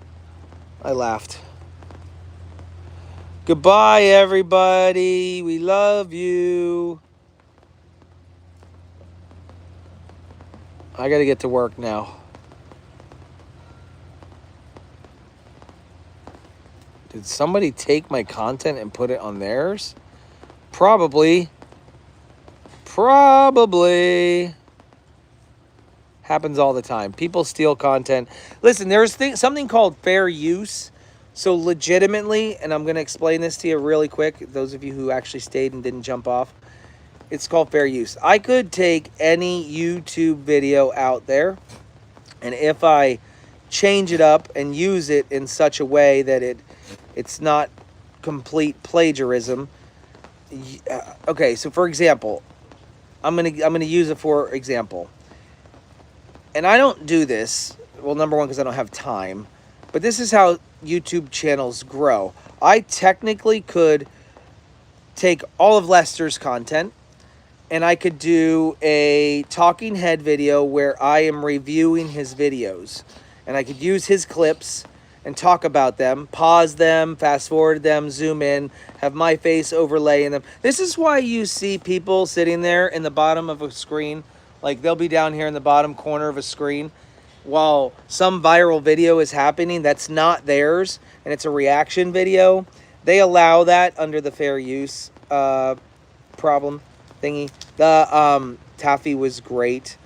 I laughed. Goodbye, everybody. We love you. I gotta get to work now. Did somebody take my content and put it on theirs? Probably. Probably. Happens all the time. People steal content. Listen, there's something called fair use. So legitimately, and I'm going to explain this to you really quick, those of you who actually stayed and didn't jump off, it's called fair use. I could take any YouTube video out there, and if I change it up and use it in such a way that it's not complete plagiarism. Okay, so for example, I'm gonna use it for example. And I don't do this, well, number one, because I don't have time, but this is how YouTube channels grow. I technically could take all of Lester's content, and I could do a talking head video where I am reviewing his videos. And I could use his clips and talk about them, pause them, fast forward them, zoom in, have my face overlay in them. This is why you see people sitting there in the bottom of a screen. Like, they'll be down here in the bottom corner of a screen while some viral video is happening that's not theirs, and it's a reaction video. They allow that under the fair use problem thingy. The taffy was great.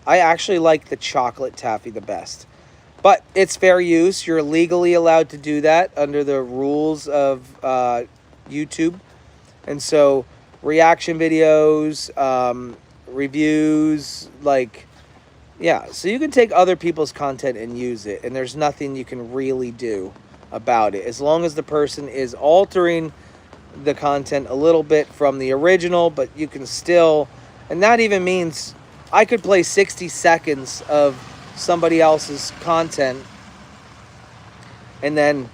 I actually like the chocolate taffy the best. But it's fair use. You're legally allowed to do that under the rules of YouTube. And so reaction videos, reviews, like Yeah, so you can take other people's content and use it, and there's nothing you can really do about it. As long as the person is altering the content a little bit from the original, but you can still, and that even means I could play 60 seconds of somebody else's content and then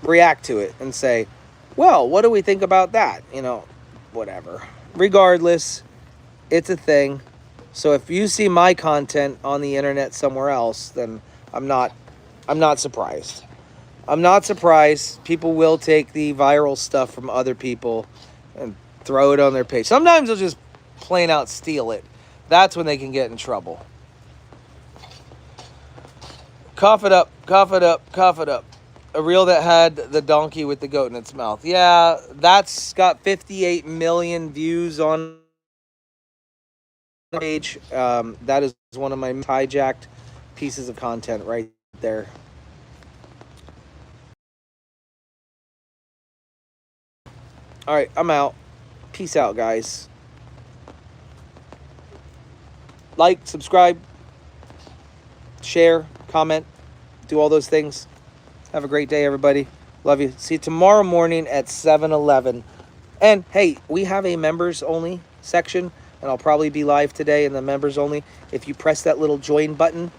react to it and say, well, what do we think about that? You know, whatever. Regardless, it's a thing. So if you see my content on the internet somewhere else, then I'm not surprised. I'm not surprised. People will take the viral stuff from other people and throw it on their page. Sometimes they'll just plain out steal it. That's when they can get in trouble. Cough it up, cough it up, cough it up. A reel that had the donkey with the goat in its mouth. Yeah, that's got 58 million views on the page. That is one of my hijacked pieces of content right there. All right, I'm out. Peace out, guys. Like, subscribe, share, comment, do all those things. Have a great day, everybody. Love you. See you tomorrow morning at 7-Eleven. And hey, we have a members only section, and I'll probably be live today in the members only. If you press that little join button,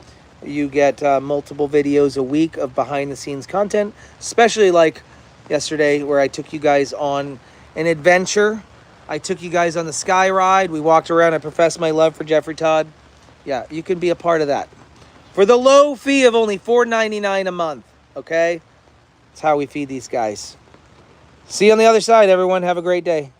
you get multiple videos a week of behind the scenes content, especially like yesterday where I took you guys on an adventure. I took you guys on the sky ride. We walked around. I professed my love for Jeffrey Todd. Yeah, you can be a part of that for the low fee of only $4.99 a month. Okay? That's how we feed these guys. See you on the other side, everyone. Have a great day.